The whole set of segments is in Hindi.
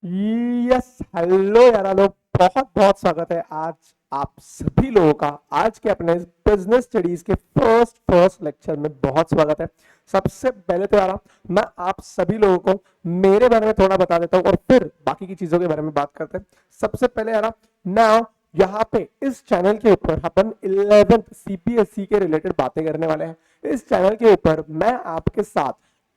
यस हेलो यार लोग, बहुत बहुत स्वागत है आज आप सभी लोगों का आज के अपने बिजनेस स्टडीज के फर्स्ट लेक्चर में। बहुत स्वागत है। सबसे पहले तो यार मैं आप सभी लोगों को मेरे बारे में थोड़ा बता देता हूँ और फिर बाकी की चीजों के बारे में बात करते हैं। सबसे पहले यार नाउ यहाँ पे इस चैनल के ऊपर अपन 11th सीबीएसई के रिलेटेड बातें करने वाले हैं। इस चैनल के ऊपर मैं आपके साथ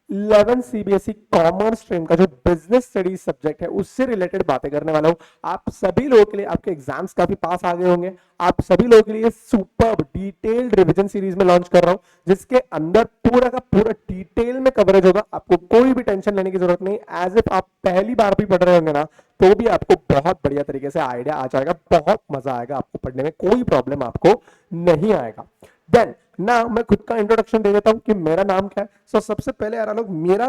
11 सीबीएसई कॉमर्स स्ट्रीम का जो बिजनेस स्टडीज सब्जेक्ट है उससे रिलेटेड बातें करने वाला हूं। आप सभी लोगों के लिए आपके एग्जाम्स काफी पास आ गए होंगे। आप सभी लोगों के लिए सुपर डिटेल्ड रिवीजन सीरीज में लॉन्च कर रहा हूं, जिसके अंदर पूरा का पूरा डिटेल में कवरेज होगा। आपको कोई भी टेंशन लेने की जरूरत नहीं। एज इफ आप पहली बार भी पढ़ रहे होंगे ना, तो भी आपको बहुत बढ़िया तरीके से आइडिया आ जाएगा। बहुत मजा आएगा आपको पढ़ने में, कोई प्रॉब्लम आपको नहीं आएगा। देन ना मैं खुद का इंट्रोडक्शन दे देता हूं कि मेरा नाम क्या है। सबसे पहले यार लोग, मेरा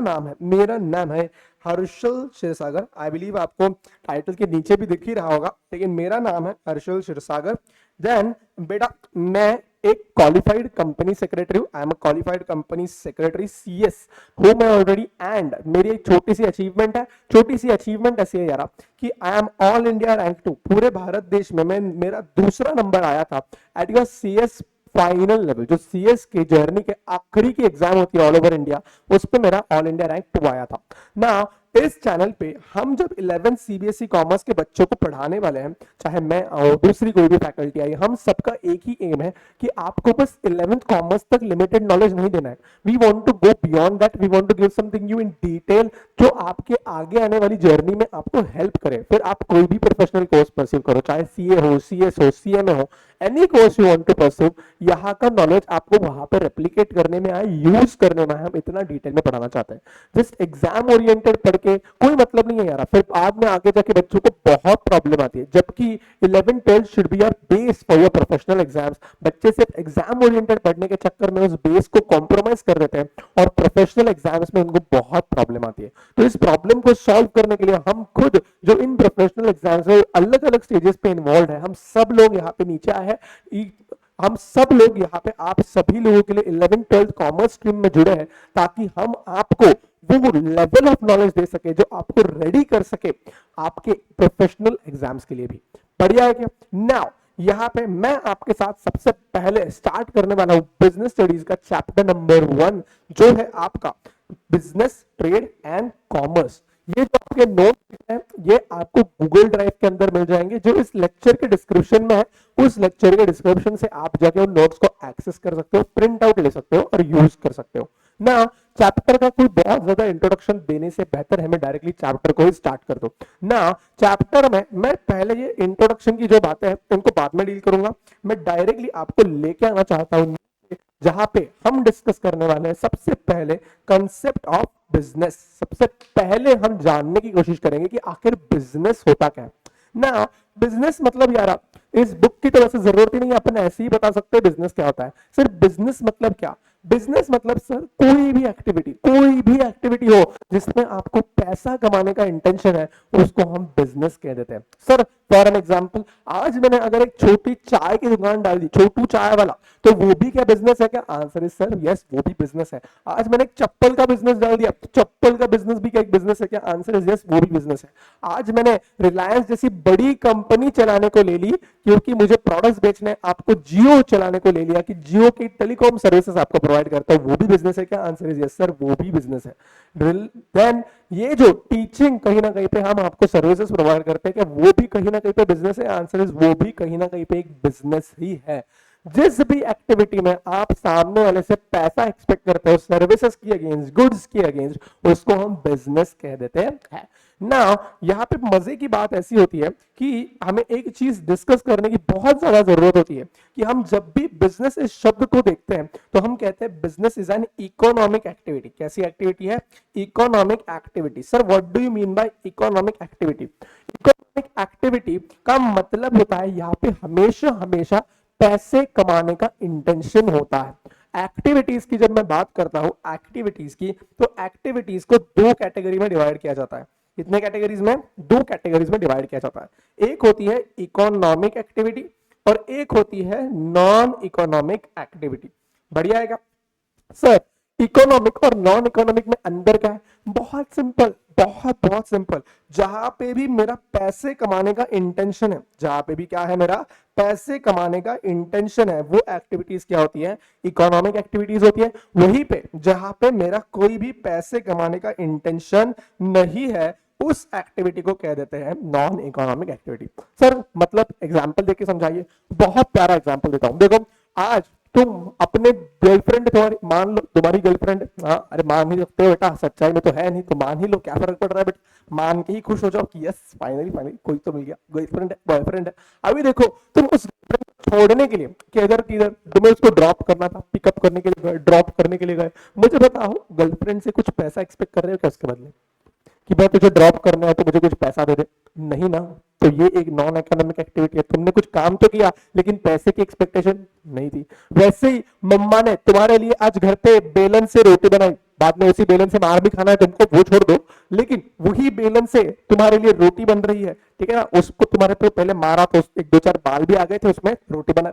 नाम है हर्षल क्षीरसागर। आई बिलीव आपको टाइटल के नीचे भी दिख ही रहा होगा, लेकिन मेरा नाम है हर्षल क्षीरसागर। देन बेटा, मैं एक क्वालिफाइड कंपनी सेक्रेटरी हूं। I am a qualified company secretary CS हूं मैं ऑलरेडी। एंड मेरी एक छोटी सी अचीवमेंट है। छोटी सी अचीवमेंट ऐसी है यार कि I am all India rank 2। पूरे भारत देश में मैं मेरा दूसरा नंबर आया था at your CS final level. जो सीएस की जर्नी के आखिरी की एग्जाम होती है ऑल ओवर इंडिया, उस पे मेरा ऑल इंडिया रैंक 2 आया था ना। इस चैनल पे हम जब 11 सीबीएसई कॉमर्स के बच्चों को पढ़ाने वाले हैं, चाहे मैं और दूसरी कोई भी फैकल्टी आई, हम सबका एक ही एम है कि आपको बस 11th कॉमर्स तक लिमिटेड नॉलेज नहीं देना है। We want to go beyond that. We want to give something new in detail, जो आपके आगे आने वाली जर्नी में आपको हेल्प करे। फिर आप कोई भी प्रोफेशनल कोर्स परस्यू करो, चाहे सीए हो, सीएस हो, सीएमए हो, any course you want to pursue, यहाँ का नॉलेज आपको वहां पे रेप्लिकेट करने में आए, यूज करने में आए। हम इतना डिटेल में पढ़ाना चाहते हैं। जस्ट एग्जाम ओरिएंटेड पढ़ के कोई मतलब नहीं है यार। फिर बाद में आगे जाके बच्चों को बहुत प्रॉब्लम आती है, जबकि 11 12 should be your base for your professional exams. बच्चे सिर्फ एग्जाम ओरिएंटेड पढ़ने के चक्कर में उस बेस को कॉम्प्रोमाइज कर देते हैं और प्रोफेशनल एग्जाम्स में उनको बहुत प्रॉब्लम आती है। तो इस प्रॉब्लम को सॉल्व करने के लिए हम खुद जो इन प्रोफेशनल एग्जाम्स में अलग अलग स्टेजेस पे इन्वॉल्व है, हम सब लोग यहाँ पे नीचे आए हैं। हम सब लोग यहाँ पे आप सभी लोगों के लिए 11 12 कॉमर्स स्ट्रीम में जुड़े हैं, ताकि हम आपको वो लेवल ऑफ नॉलेज दे सके जो आपको रेडी कर सके आपके प्रोफेशनल एग्जाम्स के लिए भी। बढ़िया है क्या? नाउ यहाँ पे मैं आपके साथ सबसे पहले स्टार्ट करने वाला हूं बिजनेस स्टडीज का चैप्टर नंबर 1, जो है आपका बिजनेस, ट्रेड एंड कॉमर्स। ये जो आपके नोट है, ये आपको गूगल ड्राइव के अंदर मिल जाएंगे, जो इस लेक्चर के डिस्क्रिप्शन में है। उस लेक्चर के डिस्क्रिप्शन से आप जाके उन नोट्स को एक्सेस कर सकते हो, प्रिंट आउट ले सकते हो और यूज कर सकते हो ना। चैप्टर का कोई बहुत ज्यादा इंट्रोडक्शन देने से बेहतर है मैं डायरेक्टली चैप्टर को ही स्टार्ट कर दूं ना। चैप्टर में मैं पहले ये इंट्रोडक्शन की जो बातें हैं उनको बाद में डील करूंगा। मैं डायरेक्टली आपको लेके आना चाहता हूं जहां पे हम डिस्कस करने वाले हैं सबसे पहले कंसेप्ट ऑफ बिजनेस। सबसे पहले हम जानने की कोशिश करेंगे कि आखिर बिजनेस होता क्या है ना। बिजनेस मतलब यार, इस बुक की तो वैसे जरूरत ही नहीं है, अपन ऐसे ही बता सकते हैं बिजनेस क्या होता है। सिर्फ बिजनेस मतलब क्या? बिजनेस मतलब सर कोई भी एक्टिविटी हो जिसमें आपको पैसा कमाने का इंटेंशन है, उसको हम बिजनेस कह देते हैं। सर फॉर एन एग्जांपल, आज मैंने अगर एक छोटी चाय की दुकान डाल दी, छोटू चाय वाला, तो वो भी क्या बिजनेस है क्या? आंसर इज सर यस, वो भी बिजनेस है। आज मैंने एक चप्पल का बिजनेस डाल दिया, तो चप्पल का बिजनेस भी क्या एक बिजनेस है क्या? आंसर इज यस, वो भी बिजनेस है। आज मैंने रिलायंस जैसी बड़ी कंपनी चलाने को ले ली क्योंकि मुझे प्रोडक्ट्स बेचने, आपको जियो चलाने को ले लिया कि जियो की टेलीकॉम सर्विसेज आपको प्रोवाइड करता है, वो भी बिजनेस है क्या? आंसर इज यस सर, वो भी बिजनेस है। देन ये जो टीचिंग कहीं ना कहीं पे हम आपको सर्विसेज प्रोवाइड करते हैं, क्या वो भी कहीं ना कहीं पे बिजनेस है? आंसर इज वो भी कहीं ना कहीं पे एक बिजनेस ही है। जिस भी एक्टिविटी में आप सामने वाले से पैसा एक्सपेक्ट करते हो सर्विसेज की अगेंस्ट, गुड्स की अगेंस्ट, उसको हम बिजनेस कह देते हैं ना। यहाँ पे मजे की बात ऐसी होती है कि हमें एक चीज डिस्कस करने की बहुत ज्यादा जरूरत होती है कि हम जब भी बिजनेस इस शब्द को देखते हैं तो हम कहते हैं business is an economic activity. कैसी एक्टिविटी है? Economic activity. Sir what do you mean by economic activity? Economic activity का मतलब होता है यहाँ पे हमेशा हमेशा पैसे कमाने का इंटेंशन होता है। एक्टिविटीज की जब मैं बात करता हूं एक्टिविटीज की, तो एक्टिविटीज को दो कैटेगरी में डिवाइड किया जाता है। कितने कैटेगरीज में? दो कैटेगरीज में डिवाइड किया जाता है। एक होती है इकोनॉमिक एक्टिविटी और एक होती है नॉन इकोनॉमिक एक्टिविटी। बढ़िया है क्या? सर इकोनॉमिक और नॉन इकोनॉमिक में अंदर क्या है? बहुत सिंपल। बहुत बहुत सिंपल, जहां पे भी मेरा पैसे कमाने का इंटेंशन है, जहां पे भी क्या है मेरा पैसे कमाने का इंटेंशन है, वो एक्टिविटीज क्या होती है, इकोनॉमिक एक्टिविटीज होती है। वहीं पे जहां पे मेरा कोई भी पैसे कमाने का इंटेंशन नहीं है, उस एक्टिविटी को कह देते हैं नॉन इकोनॉमिक एक्टिविटी। सर मतलब एग्जांपल देके समझाइए। बहुत प्यारा एग्जांपल देता हूं, देखो आज तुम अपने गर्लफ्रेंड, तुम्हारी मान लो तुम्हारी गर्लफ्रेंड, हाँ अरे मान ही सकते हो बेटा, सच्चाई में तो है नहीं तो मान ही लो, क्या फर्क पड़ रहा है बेटा, मान के ही खुश हो जाओ कि यस फाइनली फाइनली कोई तो मिल गया, गर्लफ्रेंड है बॉयफ्रेंड है। अभी देखो तुम उस गर्लफ्रेंड को छोड़ने के लिए किधर किधर तुम्हें उसको ड्रॉप करना था, पिकअप करने के लिए गए, ड्रॉप करने के लिए गए, मुझे बताओ गर्लफ्रेंड से कुछ पैसा एक्सपेक्ट कर रहे हो क्या उसके बदले, कि मैं तुझे ड्रॉप करना है तो मुझे कुछ पैसा दे दे, नहीं ना। तो ये एक नॉन एकेडमिक एक्टिविटी है, तुमने कुछ काम तो किया लेकिन पैसे की एक्सपेक्टेशन नहीं थी। वैसे ही मम्मा ने तुम्हारे लिए आज घर पे बेलन से रोटी बनाई, बाद में उसी बेलन से मार भी खाना है तुमको, वो छोड़ दो, लेकिन वही बेलन से तुम्हारे लिए रोटी बन रही है, ठीक है ना, उसको तुम्हारे पे पहले मारा तो एक दो चार बाल भी आ गए थे उसमें, रोटी बना,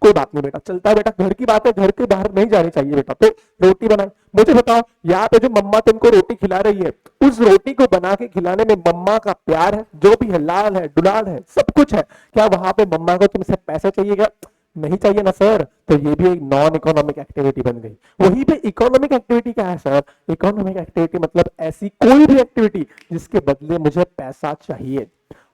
कोई बात नहीं बेटा, चलता है बेटा, घर की बात है, घर के बाहर नहीं जानी चाहिए बेटा, तो रोटी बनाई। मुझे बताओ यहाँ पे जो मम्मा तुमको रोटी खिला रही है, उस रोटी को बना के खिलाने में मम्मा का प्यार है, जो भी है, लाल है, दुलार है, सब कुछ है, क्या वहां पे मम्मा को तुमसे पैसा चाहिएगा, नहीं चाहिए ना सर। तो ये भी एक नॉन इकोनॉमिक एक्टिविटी बन गई। वहीं पे इकोनॉमिक एक्टिविटी क्या है सर, इकोनॉमिक एक्टिविटी मतलब ऐसी कोई भी एक्टिविटी जिसके बदले मुझे पैसा चाहिए।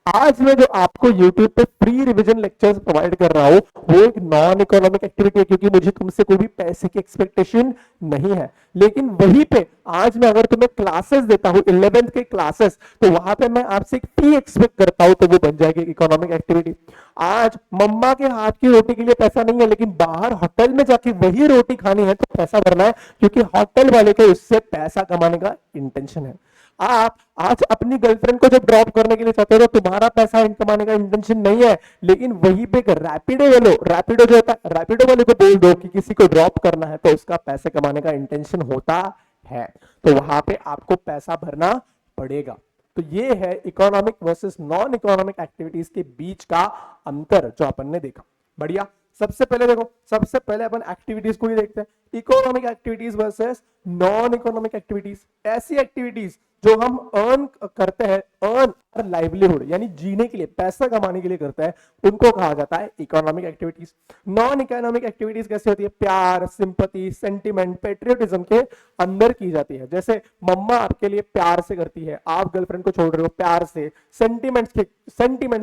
आज मैं जो आपको YouTube पे फ्री रिवीजन लेक्चर्स प्रोवाइड कर रहा हूं, वो एक नॉन इकोनॉमिक एक्टिविटी है, क्योंकि मुझे तुमसे कोई भी पैसे की एक्सपेक्टेशन नहीं है। लेकिन वहीं पे आज मैं अगर तुम्हें क्लासेस देता हूं 11th के क्लासेस, तो वहां पे मैं आपसे एक फी एक्सपेक्ट करता हूं, तो वो बन जाएगी इकोनॉमिक एक्टिविटी। आज मम्मा के हाथ की रोटी के लिए पैसा नहीं है, लेकिन बाहर होटल में जाके वही रोटी खानी है तो पैसा भरना है, क्योंकि होटल वाले को उससे पैसा कमाने का इंटेंशन है। आप आज अपनी गर्लफ्रेंड को जब ड्रॉप करने के लिए चाहते हो तो तुम्हारा पैसा कमाने का इंटेंशन नहीं है, लेकिन वहीं पे रैपिडो वाले, रैपिडो जो होता है, रैपिडो वाले को बोल दो कि किसी को ड्रॉप करना है तो उसका पैसे कमाने का इंटेंशन होता है, तो वहां पे आपको पैसा भरना पड़ेगा। तो ये है economic versus non economic activities के बीच का अंतर जो अपन ने देखा। बढ़िया। सबसे पहले देखो, सबसे पहले अपन एक्टिविटीज को ही देखते हैं, economic activities versus non economic activities. ऐसी एक्टिविटीज जो हम अर्न करते हैं, अर्न लाइवलीहुड यानी जीने के लिए, पैसा कमाने के लिए करते हैं, उनको कहा जाता है economic activities. Non economic activities कैसे होती है, प्यार, सिंपैथी, सेंटिमेंट, पेट्रियोटिज्म के अंदर की जाती है। जैसे मम्मा आपके लिए प्यार से करती है, आप गर्लफ्रेंड को छोड़ रहे हो प्यार से, सेंटिमेंट्स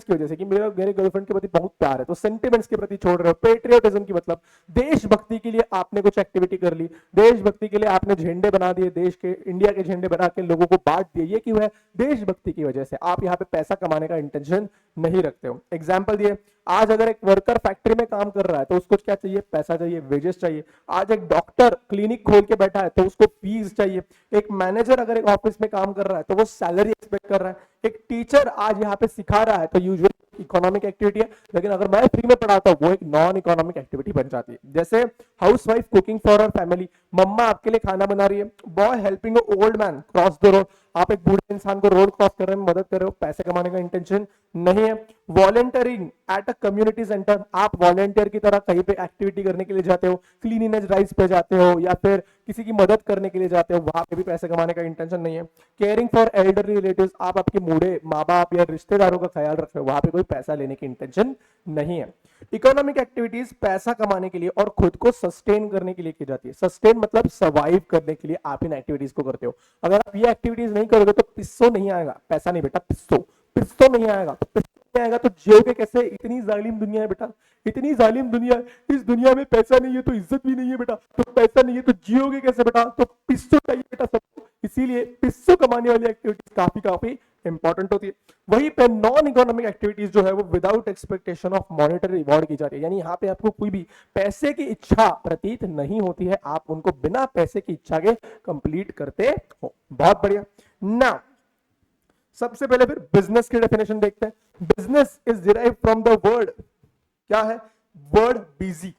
की वजह से कि मेरे गर्लफ्रेंड के प्रति बहुत प्यार है तो सेंटिमेंट्स के प्रति छोड़ रहे हो। पेट्रियोटिज्म की मतलब देशभक्ति के लिए आपने कुछ एक्टिविटी कर ली, देशभक्ति के लिए आपने झंडे बना दिए, देश के, इंडिया के झंडे बना के लोगों को बांट दिए, ये क्यों है, देशभक्ति की वजह से। आप यहाँ पे पैसा कमाने का इंटेंशन नहीं रखते हो। एग्जाम्पल दिए, आज अगर एक वर्कर फैक्ट्री में काम कर रहा है तो उसको क्या चाहिए, पैसा चाहिए, वेजेस चाहिए। आज एक डॉक्टर क्लिनिक खोल के बैठा है तो उसको फीस चाहिए। एक मैनेजर अगर एक ऑफिस में काम कर रहा है तो वो सैलरी एक्सपेक्ट कर रहा है। एक टीचर आज यहाँ पे सिखा रहा है तो यूजुअली इकोनॉमिक एक्टिविटी है, लेकिन अगर मैं फ्री में पढ़ाता हूँ वो एक नॉन इकोनॉमिक एक्टिविटी बन जाती है। जैसे housewife cooking for her family, मम्मा आपके लिए खाना बना रही है। Boy helping old man cross the road, आप एक बूढ़े इंसान को रोड क्रॉस करने में मदद कर रहे हो, पैसे कमाने का इंटेंशन नहीं है। Volunteering at a community centre, आप वॉलंटियर की तरह कहीं पे एक्टिविटी करने के लिए जाते हो, क्लीनिनेस ड्राइव्स पे जाते हो या फिर किसी की मदद करने के लिए जाते हो, वहां पे भी पैसे कमाने का इंटेंशन नहीं है। केयरिंग फॉर एल्डरली रिलेटिव्स, आप आपके बूढ़े माँ बाप या रिश्तेदारों का ख्याल रख रहे हो, वहां पे कोई पैसा लेने की इंटेंशन नहीं है। इकोनॉमिक एक्टिविटीज पैसा कमाने के लिए और खुद को सस्टेन करने के लिए की जाती है। सस्टेन मतलब सर्वाइव करने के लिए आप इन एक्टिविटीज को करते हो। अगर आप ये एक्टिविटीज नहीं करोगे तो पिस्सो नहीं आएगा, पैसा नहीं बेटा, पिस्सो, पिस्सो नहीं आएगा तो पिस्सो नहीं आएगा तो जियोगे कैसे, इतनी जालिम दुनिया है बेटा, इतनी जालिम दुनिया है। इस दुनिया में पैसा नहीं है तो इज्जत भी नहीं है बेटा, तो पैसा नहीं है तो जियोगे कैसे बेटा, तो पिस्सो चाहिए बेटा सबको। इसीलिए पिस्सो कमाने वाली एक्टिविटीज काफी काफी इंपॉर्टेंट होती है। वहीं पे नॉन इकोनॉमिक एक्टिविटीज जो है वो without expectation of monetary reward की जाती है, यानी यहाँ पे आपको कोई भी पैसे की इच्छा प्रतीत नहीं होती है, आप उनको बिना पैसे की इच्छा के कंप्लीट करते हो। बहुत बढ़िया। ना सबसे पहले फिर बिजनेस की डेफिनेशन देखते हैं। Business is derived from the word, क्या है, वर्ड बिजी।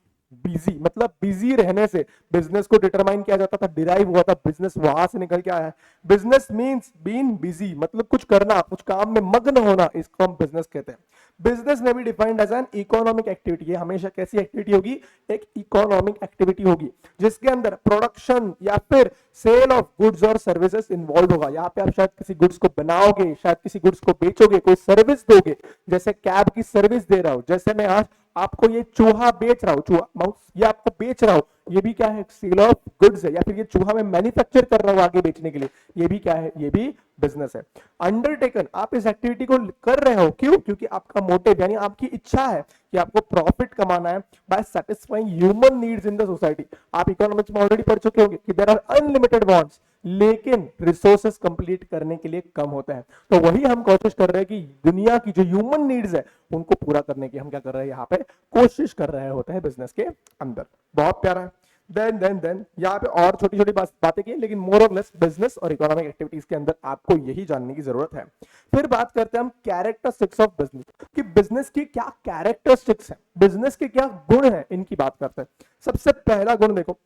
बिजी मतलब बिजी रहने से बिजनेस को डिटरमाइन किया जाता था, डिराइव हुआ था, बिजनेस वहां से निकल के आया है। बिजनेस मींस बीइंग बिजी मतलब कुछ करना, कुछ काम में मग्न होना, इसको हम बिजनेस कहते हैं। बिजनेस में भी defined as an economic activity. ये हमेशा कैसी एक्टिविटी होगी? एक इकोनॉमिक एक्टिविटी होगी जिसके अंदर प्रोडक्शन या फिर सेल ऑफ गुड्स और सर्विसेज इन्वॉल्व होगा। यहाँ पे आप शायद किसी गुड्स को बनाओगे, शायद किसी गुड्स को बेचोगे, कोई सर्विस दोगे, जैसे कैब की सर्विस दे रहा हूं, जैसे मैं आज आपको ये चूहा बेच रहा हूं, चूहा माउस ये आपको बेच रहा हूं, ये भी क्या है? सेल ऑफ गुड्स है। या फिर ये चूहा मैं मैन्युफैक्चर कर रहा हूं आगे बेचने के लिए, ये भी क्या है? ये भी बिजनेस है। अंडरटेकन, आप इस एक्टिविटी को कर रहे हो, क्यों? क्योंकि आपका मोटिव यानी आपकी इच्छा है कि आपको प्रॉफिट कमाना है by satisfying human needs in the society. आप इकोनॉमिक्स में ऑलरेडी पढ़ चुके होंगे कि देयर आर अनलिमिटेड वांट्स, लेकिन रिसोर्सेस कंप्लीट करने के लिए कम होते हैं। तो वही हम कोशिश कर रहे हैं कि दुनिया की जो ह्यूमन नीड्स है उनको पूरा करने की हम क्या कर रहे हैं? यहाँ पे कोशिश कर रहे होते हैं बिजनेस के अंदर। बहुत प्यारा है। देन यहाँ पे और छोटी छोटी बातें की, लेकिन मोर और लेस बिजनेस और इकोनॉमिक एक्टिविटीज के अंदर आपको यही जानने की जरूरत है। फिर बात करते हैं हम कैरेक्टरिस्टिक्स ऑफ बिजनेस, कि बिजनेस की क्या कैरेक्टरिस्टिक्स है, बिजनेस के क्या गुण है, इनकी बात करते हैं। सबसे पहला गुण देखो,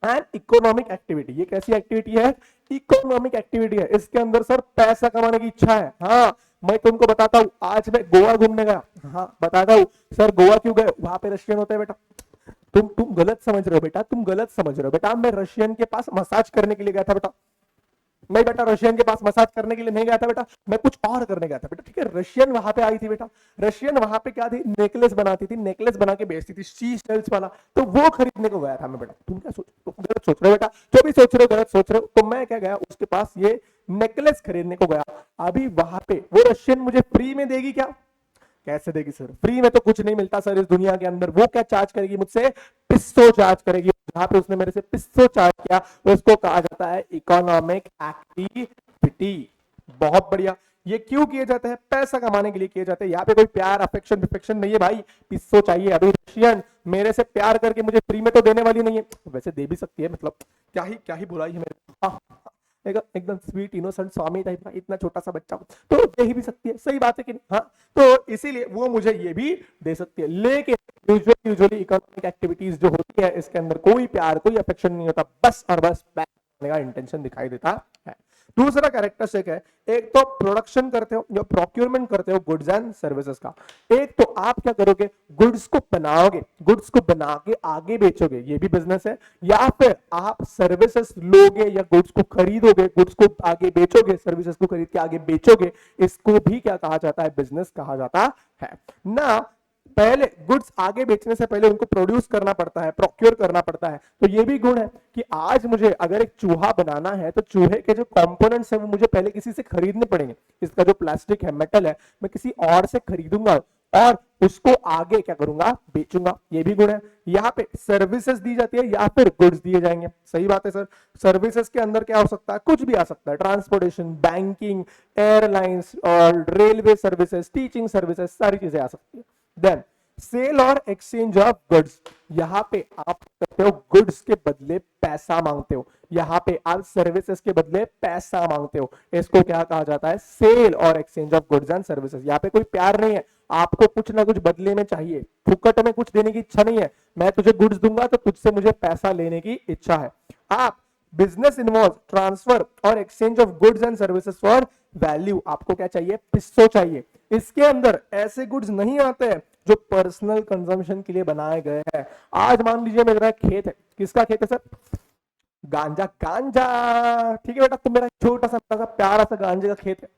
एंड इकोनॉमिक एक्टिविटी। ये कैसी एक्टिविटी है? इकोनॉमिक एक्टिविटी है। इसके अंदर सर पैसा कमाने की इच्छा है। हाँ, मैं तुमको बताता हूँ, आज मैं गोवा घूमने गया। हाँ बताता हूँ। सर गोवा क्यों गए? वहां पे रशियन होते हैं बेटा। तुम गलत समझ रहे हो बेटा, तुम गलत समझ रहे हो बेटा। मैं रशियन के पास मसाज करने के लिए गया था बेटा। नहीं बेटा, रशियन के पास मसाज करने के लिए नहीं गया था बेटा, मैं कुछ और करने गया था बेटा। ठीक है, रशियन वहां पे आई थी बेटा। रशियन वहां पे क्या थी? नेकलेस बनाती थी, नेकलेस बना के बेचती थी, सी शेल्स वाला, तो वो खरीदने को गया था मैं बेटा। तुम क्या सोच, तुम गलत सोच रहे हो बेटा, जो भी सोच रहे हो गलत सोच रहे हो। तो मैं क्या गया उसके पास, ये नेकलेस खरीदने को गया। अभी वहां पे वो रशियन मुझे फ्री में देगी क्या? कैसे देगी सर? फ्री में तो कुछ नहीं मिलता सर इस दुनिया के अंदर। वो क्या चार्ज करेगी मुझसे? पिस्सो चार्ज करेगी। जहां पे उसने मेरे से पिस्सो चार्ज किया, उसको कहा जाता है इकोनॉमिक एक्टिविटी। बहुत बढ़िया। ये क्यों किए जाते हैं? पैसा कमाने के लिए किए जाते हैं। यहाँ पे कोई प्यार अफेक्शन नहीं है भाई, पिस्सो चाहिए। अभी रशियन मेरे से प्यार करके मुझे फ्री में तो देने वाली नहीं है, वैसे दे भी सकती है, मतलब क्या ही बुराई है मेरे। हाँ, एकदम स्वीट इनोसेंट स्वामी टाइप का इतना छोटा सा बच्चा तो दे ही भी सकती है। सही बात है कि नहीं? हाँ, तो इसीलिए वो मुझे ये भी दे सकती है। लेकिन यूजुअली इकोनॉमिक एक्टिविटीज जो होती है, इसके अंदर कोई प्यार कोई अफेक्शन नहीं होता, बस और बस पैसे का इंटेंशन दिखाई देता है। दूसरा कैरेक्टरिस्टिक है, एक तो प्रोडक्शन करते हो, जो प्रोक्योरमेंट करते हो गुड्स एंड सर्विसेज का। एक तो आप क्या करोगे? गुड्स को बनाओगे, गुड्स को बना के आगे बेचोगे, ये भी बिजनेस है। या फिर आप सर्विसेज लोगे या गुड्स को खरीदोगे, गुड्स को आगे बेचोगे, सर्विसेज को खरीद के आगे बेचोगे, इसको भी क्या कहा जाता है? बिजनेस कहा जाता है ना। पहले गुड्स आगे बेचने से पहले उनको प्रोड्यूस करना पड़ता है, प्रोक्योर करना पड़ता है। तो ये भी गुण है कि आज मुझे अगर एक चूहा बनाना है तो चूहे के जो कंपोनेंट्स है वो मुझे पहले किसी से खरीदने पड़ेंगे। इसका जो प्लास्टिक है, मेटल है, मैं किसी और से खरीदूंगा और उसको आगे क्या करूंगा? बेचूंगा। ये भी गुण है। यहाँ पे सर्विसेज दी जाती है या फिर गुड्स दिए जाएंगे। सही बात है सर। सर्विसेज के अंदर क्या हो सकता है? कुछ भी आ सकता है, ट्रांसपोर्टेशन, बैंकिंग, एयरलाइंस और रेलवे सर्विसेज, टीचिंग सर्विसेज, सारी चीजें आ सकती है। देन सेल और एक्सचेंज ऑफ गुड्स। यहां पे आप करते हो गुड्स के बदले पैसा मांगते हो, यहां पे आप सर्विसेज के बदले पैसा मांगते हो। इसको क्या कहा जाता है? सेल और exchange of goods and services. यहाँ पे कोई प्यार नहीं है, आपको कुछ ना कुछ बदले में चाहिए, फुकट में कुछ देने की इच्छा नहीं है। मैं तुझे गुड्स दूंगा तो तुझसे मुझे पैसा लेने की इच्छा है। आप बिजनेस इन्वॉल्व ट्रांसफर और exchange of goods and services for value. आपको क्या चाहिए? पिस्सो चाहिए। इसके अंदर ऐसे गुड्स नहीं आते हैं जो पर्सनल कंजम्पशन के लिए बनाए गए हैं। आज मान लीजिए मेरा खेत है, किसका खेत है सर? गांजा। ठीक है बेटा, तो मेरा छोटा सा प्यारा सा गांजे का खेत है।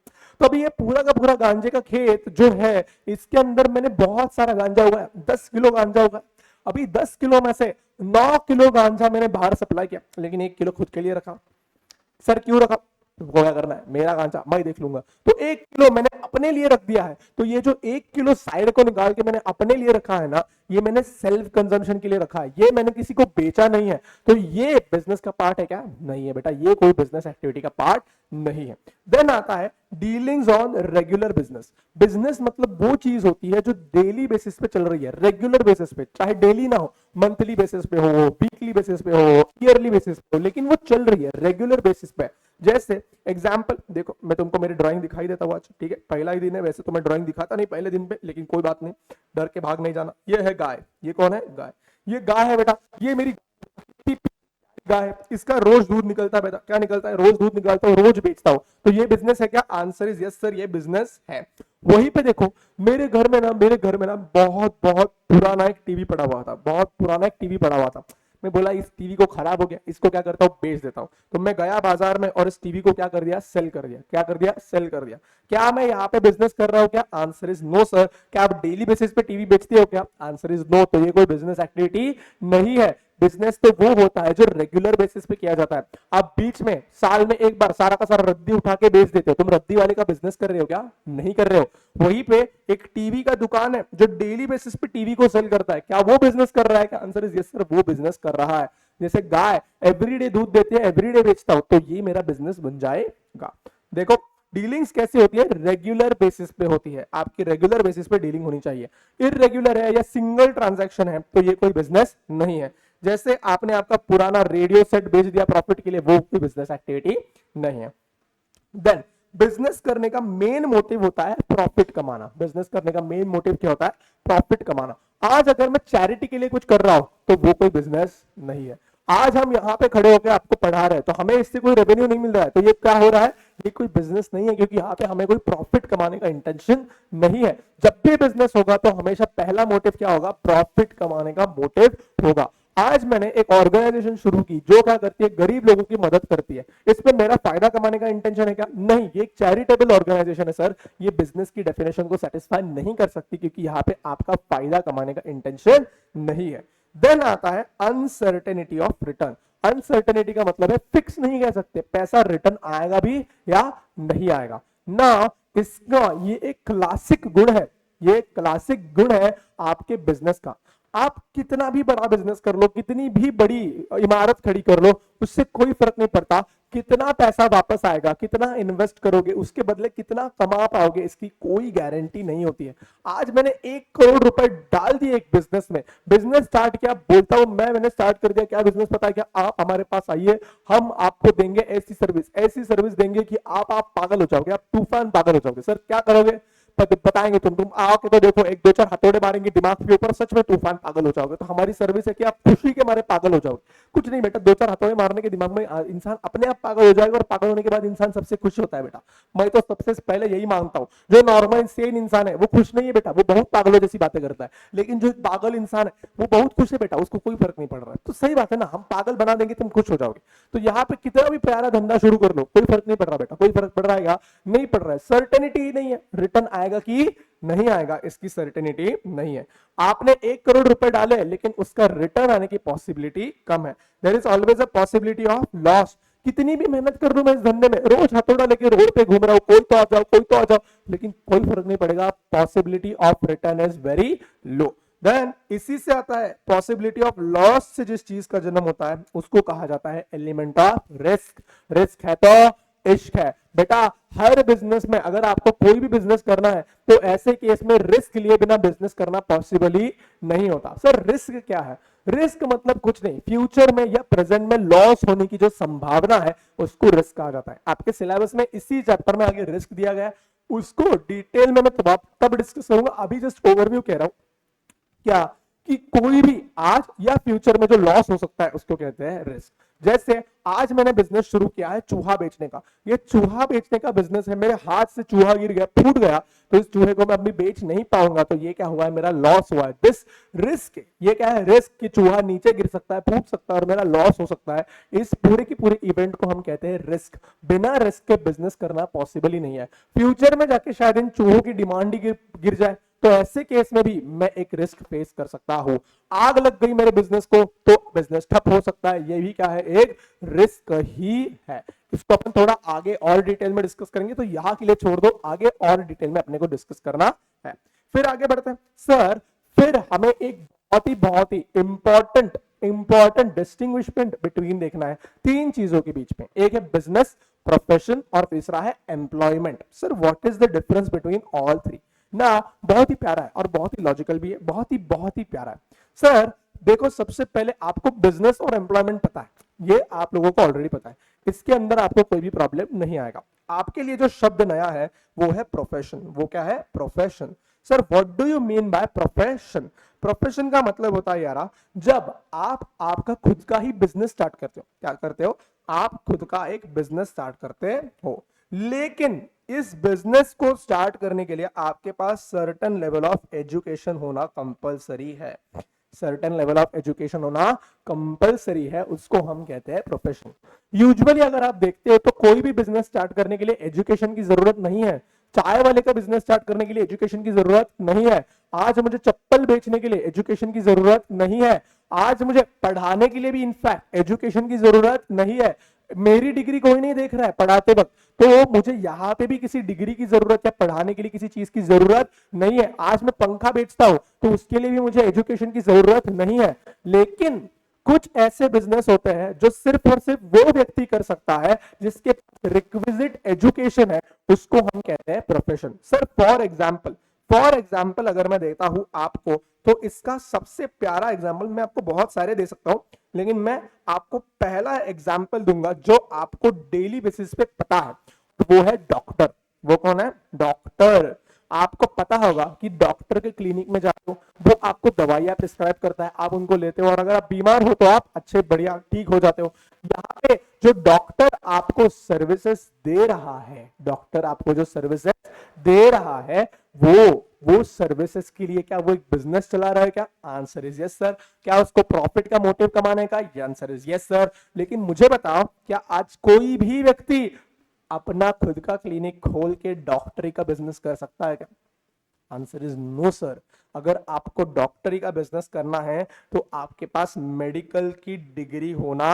तो अभी ये पूरा का पूरा गांजे का खेत जो है, इसके अंदर मैंने बहुत सारा गांजा हुआ है, 10 किलो गांजा होगा। अभी 10 किलो में से 9 किलो गांजा मैंने बाहर सप्लाई किया, लेकिन 1 किलो खुद के लिए रखा। सर क्यों रखा? तुमको क्या करना है? मेरा गांजा मैं देख लूंगा। तो 1 किलो मैंने अपने लिए रख दिया है। तो ये जो 1 किलो साइड को निकाल के मैंने अपने लिए रखा है ना, ये मैंने सेल्फ कंजम्पशन के लिए रखा है, ये मैंने किसी को बेचा नहीं है। तो ये बिजनेस का पार्ट है क्या? नहीं है बेटा, ये कोई बिजनेस एक्टिविटी का पार्ट नहीं है। देन आता है dealings on regular business. Business मतलब वो चीज होती है जो डेली बेसिस पे चल रही है, रेगुलर बेसिस पे, चाहे डेली ना हो, मंथली बेसिस पे हो, वीकली बेसिस पे हो, ईयरली बेसिस पे हो, लेकिन वो चल रही है रेगुलर बेसिस पे। जैसे एग्जाम्पल देखो, मैं तुमको मेरी ड्राइंग दिखाई देता हूँ आज, ठीक है, पहला ही दिन है, वैसे तो मैं ड्राइंग दिखाता नहीं पहले दिन पे, लेकिन कोई बात नहीं, डर के भाग नहीं जाना। ये है गाय। ये कौन है? गाय। ये गाय है बेटा, ये मेरी गाय, इसका रोज दूध निकलता है बेटा, क्या निकलता है, रोज दूध निकलता है, रोज बेचता हूं, तो ये बिजनेस है क्या? आंसर इज यस सर, ये बिजनेस है। वहीं पे देखो मेरे घर में ना बहुत बहुत पुराना एक टीवी पड़ा हुआ था, बहुत पुराना एक टीवी पड़ा हुआ था। मैं बोला इस टीवी को खराब हो गया, इसको क्या करता हूँ, बेच देता हूँ। तो मैं गया बाजार में और इस टीवी को क्या कर दिया, सेल कर दिया। क्या कर दिया, सेल कर दिया। क्या मैं यहाँ पे बिजनेस कर रहा हूँ क्या? Answer is no sir. क्या आप डेली बेसिस पे टीवी बेचते हो क्या? Answer is no. तो ये कोई बिजनेस एक्टिविटी नहीं है। बिजनेस तो वो होता है जो रेगुलर बेसिस पे किया जाता है। आप बीच में साल में एक बार सारा का सारा रद्दी उठा के बेच देते हो, तुम रद्दी वाले का बिजनेस कर रहे हो क्या? नहीं कर रहे हो। वहीं पे एक टीवी का दुकान है जो डेली बेसिस पे टीवी को सेल करता है, क्या वो बिजनेस कर रहा है क्या? आंसर इज यस सर, वो बिजनेस कर रहा है। जैसे गाय एवरीडे दूध देती है, एवरीडे बेचता हूं, तो ये मेरा बिजनेस बन जाएगा। देखो डीलिंग्स कैसी होती है, रेगुलर बेसिस पे होती है, आपकी रेगुलर बेसिस पे डीलिंग होनी चाहिए। इररेगुलर है या सिंगल ट्रांजैक्शन है तो ये कोई बिजनेस नहीं है। जैसे आपने आपका पुराना रेडियो सेट बेच दिया प्रॉफिट के लिए, वो कोई बिजनेस एक्टिविटी नहीं है। देन बिजनेस करने का मेन मोटिव होता है प्रॉफिट कमाना। बिजनेस करने का मेन मोटिव क्या होता है? प्रॉफिट कमाना। आज अगर मैं चैरिटी के लिए कुछ कर रहा हूं तो वो कोई बिजनेस नहीं है। आज हम यहाँ पे खड़े होकर आपको पढ़ा रहे हैं तो हमें इससे कोई रेवेन्यू नहीं मिल रहा है, तो ये क्या हो रहा है? ये कोई बिजनेस नहीं है, क्योंकि यहाँ पे हमें कोई प्रॉफिट कमाने का इंटेंशन नहीं है। जब भी बिजनेस होगा तो हमेशा पहला मोटिव क्या होगा? प्रॉफिट कमाने का मोटिव होगा। आज मैंने एक ऑर्गेनाइजेशन शुरू की जो क्या करती है, गरीब लोगों की मदद करती है। इसमें मेरा फायदा कमाने का इंटेंशन है क्या? नहीं, ये एक चैरिटेबल ऑर्गेनाइजेशन है सर। ये बिजनेस की डेफिनेशन को सेटिस्फाई नहीं कर सकती, क्योंकि यहाँ पे आपका फायदा कमाने का इंटेंशन नहीं है। देन आता है अनसर्टेनिटी ऑफ रिटर्न। अनसर्टेनिटी का मतलब है फिक्स नहीं कह सकते पैसा रिटर्न आएगा भी या नहीं आएगा ना। इसका ये एक क्लासिक गुण है, ये क्लासिक गुण है आपके बिजनेस का। आप कितना भी बड़ा बिजनेस कर लो, कितनी भी बड़ी इमारत खड़ी कर लो, उससे कोई फर्क नहीं पड़ता कितना पैसा वापस आएगा, कितना इन्वेस्ट करोगे, उसके बदले कितना कमा पाओगे, इसकी कोई गारंटी नहीं होती है। आज मैंने 1 करोड़ रुपए डाल दिए एक बिजनेस में, बिजनेस स्टार्ट किया, बोलता हूं मैंने स्टार्ट कर दिया। क्या बिजनेस पता है क्या? आप हमारे पास आइए, हम आपको देंगे ऐसी सर्विस देंगे कि आप पागल हो जाओगे, आप तूफान पागल हो जाओगे। सर क्या करोगे? बताएंगे तुम आओ के तो देखो, एक दो चार हथौड़े मारेंगे दिमाग के ऊपर, सच में तूफान पागल हो जाओगे। तो हमारी सर्विस है कि आप खुशी के मारे पागल हो जाओगे। कुछ नहीं बेटा, 2 4 हथौड़े मारने के दिमाग में इंसान अपने आप पागल हो जाएगा, और पागल होने के बाद इंसान सबसे खुश होता है बेटा। मैं तो सबसे पहले यही मानता हूं, जो नॉर्मल सेन इंसान है वो खुश नहीं है बेटा, वो बहुत पागलों जैसी बातें करता है। लेकिन जो पागल इंसान है वो बहुत खुश है बेटा, उसको कोई फर्क नहीं पड़ रहा है। तो सही बात है ना, हम पागल बना देंगे तुम खुश हो जाओगे। तो यहाँ पे कितना भी प्यारा धंधा शुरू कर लो, कोई फर्क नहीं पड़ रहा बेटा। कोई फर्क पड़ रहा है? नहीं पड़ रहा है। सर्टेनिटी ही नहीं है, रिटर्न आएगा कि नहीं आएगा इसकी सर्टेनिटी नहीं है। आपने 1 करोड़ रुपए डाले लेकिन उसका रिटर्न आने की पॉसिबिलिटी कम है। There is always a possibility of loss. कितनी भी मेहनत कर लूं मैं इस धंधे में, रोज हथौड़ा लेके रोड पे घूम रहा हूं, कोई तो आ जाओ कोई तो आ जाओ, लेकिन कोई फर्क नहीं पड़ेगा। Possibility of return is very low. Then इसी से आता है पॉसिबिलिटी ऑफ लॉस। से जिस चीज का जन्म होता है उसको कहा जाता है एलिमेंट ऑफ रिस्क। रिस्क है तो इश्क है बेटा। हर बिजनेस में अगर आपको कोई भी बिजनेस करना है तो ऐसे केस में रिस्क लिए बिना बिजनेस करना पॉसिबल ही नहीं होता। सर रिस्क क्या है? रिस्क मतलब कुछ नहीं, फ्यूचर में या प्रेजेंट में लॉस होने की जो संभावना है उसको रिस्क कहा जाता है। आपके सिलेबस में इसी चैप्टर में आगे रिस्क दिया गया है, उसको डिटेल में मैं तब डिस्कस करूंगा। अभी जस्ट ओवरव्यू कह रहा हूं क्या कि कोई भी आज या फ्यूचर में जो लॉस हो सकता है उसको कहते हैं रिस्क। जैसे आज मैंने बिजनेस शुरू किया है चूहा बेचने का, ये चूहा बेचने का बिजनेस है, मेरे हाथ से चूहा गिर गया, फूट गया, तो इस चूहे को मैं अभी बेच नहीं पाऊंगा, तो ये क्या हुआ है? मेरा लॉस हुआ है। दिस रिस्क, ये क्या है? रिस्क कि चूहा नीचे गिर सकता है, फूट सकता है और मेरा लॉस हो सकता है। इस पूरे की पूरे इवेंट को हम कहते हैं रिस्क। बिना रिस्क के बिजनेस करना पॉसिबल ही नहीं है। फ्यूचर में जाके शायद इन चूहों की डिमांड ही गिर जाए, तो ऐसे केस में भी मैं एक रिस्क फेस कर सकता हूं। आग लग गई मेरे बिजनेस को तो बिजनेस ठप हो सकता है, ये भी क्या है? एक रिस्क ही है। इसको अपन थोड़ा आगे और डिटेल में डिस्कस करेंगे, तो यहां के लिए छोड़ दो, आगे और डिटेल में अपने को डिस्कस करना है। फिर आगे बढ़ते हैं सर। फिर हमें एक बहुत ही इंपॉर्टेंट डिस्टिंग्विशमेंट बिटवीन देखना है 3 चीजों के बीच में। एक है बिजनेस, प्रोफेशन और तीसरा है employment. Sir what is the difference between all 3 ना? बहुत ही प्यारा है और बहुत ही लॉजिकल भी है, बहुत ही प्यारा है। सर देखो, सबसे पहले आपको बिजनेस और एम्प्लॉयमेंट पता है, ये आप लोगों को ऑलरेडी पता है, इसके अंदर आपको कोई भी प्रॉब्लम नहीं आएगा। आपके लिए जो शब्द नया है वो है प्रोफेशन। वो क्या है? Profession. Sir what do you mean by profession? Profession का मतलब होता है यारा, जब आप आपका खुद का ही बिजनेस स्टार्ट करते हो। क्या करते हो? आप खुद का एक बिजनेस स्टार्ट करते हो, लेकिन इस बिजनेस को स्टार्ट करने के लिए आपके पास सर्टेन लेवल ऑफ एजुकेशन होना कंपलसरी है। सर्टेन लेवल ऑफ एजुकेशन होना कंपलसरी है, उसको हम कहते हैं प्रोफेशन। यूजुअली अगर आप देखते हो तो कोई भी बिजनेस स्टार्ट करने के लिए एजुकेशन की जरूरत नहीं है। चाय वाले का बिजनेस स्टार्ट करने के लिए एजुकेशन की जरूरत नहीं है। आज मुझे चप्पल बेचने के लिए एजुकेशन की जरूरत नहीं है। आज मुझे पढ़ाने के लिए भी इनफैक्ट एजुकेशन की जरूरत नहीं है। मेरी डिग्री कोई नहीं देख रहा है पढ़ाते वक्त, तो मुझे यहां पे भी किसी डिग्री की जरूरत या पढ़ाने के लिए किसी चीज की जरूरत नहीं है। आज मैं पंखा बेचता हूं तो उसके लिए भी मुझे एजुकेशन की जरूरत नहीं है। लेकिन कुछ ऐसे बिजनेस होते हैं जो सिर्फ और सिर्फ वो व्यक्ति कर सकता है जिसके रिक्विजिट एजुकेशन है, उसको हम कहते हैं प्रोफेशन। सर फॉर एग्जाम्पल अगर मैं देता हूं आपको, तो इसका सबसे प्यारा एग्जाम्पल, मैं आपको बहुत सारे दे सकता हूं लेकिन मैं आपको पहला एग्जाम्पल दूंगा जो आपको डेली बेसिस पे पता है, वो है डॉक्टर। वो कौन है? डॉक्टर। आपको पता होगा कि डॉक्टर के क्लिनिक में जाते हो, वो आपको दवाइयां प्रिस्क्राइब करता है, आप उनको लेते हो और अगर आप बीमार हो तो आप अच्छे बढ़िया ठीक हो जाते हो। यहाँ पे जो डॉक्टर आपको सर्विसेज दे रहा है, डॉक्टर आपको जो सर्विसेज दे रहा है, वो सर्विसेज के लिए क्या वो एक बिजनेस चला रहा है क्या? Answer is yes sir. क्या उसको प्रॉफिट का मोटिव कमाने का? Answer is yes sir. लेकिन मुझे बताओ, क्या आज कोई भी व्यक्ति अपना खुद का क्लिनिक खोल के डॉक्टरी का बिजनेस कर सकता है क्या? Answer is no sir. अगर आपको डॉक्टरी का बिजनेस करना है तो आपके पास मेडिकल की डिग्री होना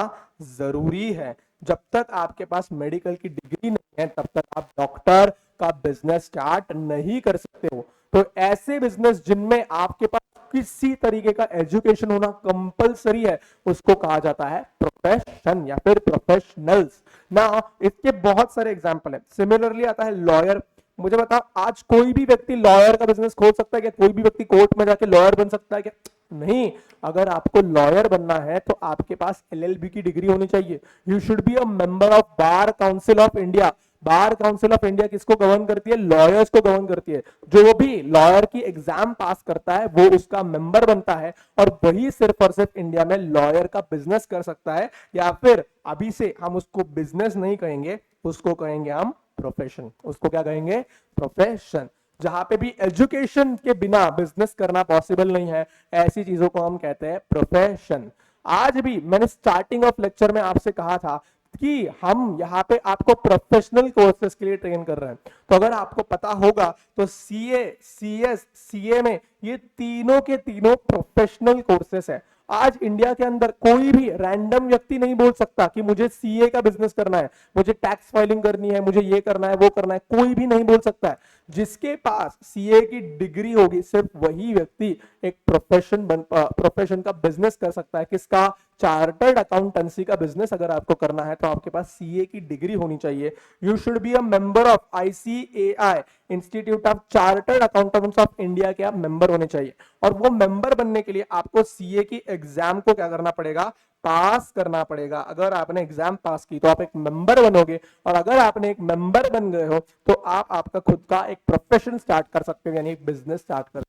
जरूरी है। जब तक आपके पास मेडिकल की डिग्री नहीं है तब तक आप डॉक्टर का बिजनेस स्टार्ट नहीं कर सकते हो। तो ऐसे बिजनेस जिनमें आपके पास किसी तरीके का एजुकेशन होना कंपलसरी है, उसको कहा जाता है प्रोफेशन या फिर प्रोफेशनल्स ना। इसके बहुत सारे एग्जांपल है। सिमिलरली आता है लॉयर। मुझे बताओ, आज कोई भी व्यक्ति लॉयर का बिजनेस खोल सकता है क्या? कोई भी व्यक्ति कोर्ट में जाके लॉयर बन सकता है क्या? नहीं। अगर आपको लॉयर बनना है तो आपके पास एलएलबी की डिग्री होनी चाहिए। You should be a member of bar council of India. Bar council of India किसको गवर्न करती है? लॉयर्स को गवर्न करती है। जो भी लॉयर की एग्जाम पास करता है वो उसका मेंबर बनता है और वही सिर्फ और सिर्फ इंडिया में लॉयर का बिजनेस कर सकता है। या फिर अभी से हम उसको बिजनेस नहीं कहेंगे, उसको कहेंगे हम प्रोफेशन। उसको क्या कहेंगे? प्रोफेशन। जहां पे भी एजुकेशन के बिना बिजनेस करना पॉसिबल नहीं है, ऐसी चीजों को हम कहते हैं प्रोफेशन। आज भी मैंने स्टार्टिंग ऑफ लेक्चर में आपसे कहा था कि हम यहाँ पे आपको प्रोफेशनल कोर्सेज के लिए ट्रेन कर रहे हैं। तो अगर आपको पता होगा तो सीए, सीएस, सीए में ये तीनों के तीनों प्रोफेशनल कोर्सेज है। आज इंडिया के अंदर कोई भी रैंडम व्यक्ति नहीं बोल सकता कि मुझे सीए का बिजनेस करना है, मुझे टैक्स फाइलिंग करनी है, मुझे ये करना है, वो करना है। कोई भी नहीं बोल सकता है। जिसके पास सीए की डिग्री होगी सिर्फ वही व्यक्ति एक प्रोफेशन का बिजनेस कर सकता है। किसका? चार्टर्ड अकाउंटेंसी का बिजनेस अगर आपको करना है तो आपके पास सीए की डिग्री होनी चाहिए। You should be a member of ICAI, institute of chartered accountants of India के आप मेंबर होने चाहिए। और वो मेंबर बनने के लिए आपको सीए की एग्जाम को क्या करना पड़ेगा? पास करना पड़ेगा। अगर आपने एग्जाम पास की तो आप एक मेंबर बनोगे, और अगर आपने एक मेंबर बन गए हो तो आप आपका खुद का एक प्रोफेशन स्टार्ट कर सकते हो, यानी एक बिजनेस स्टार्ट कर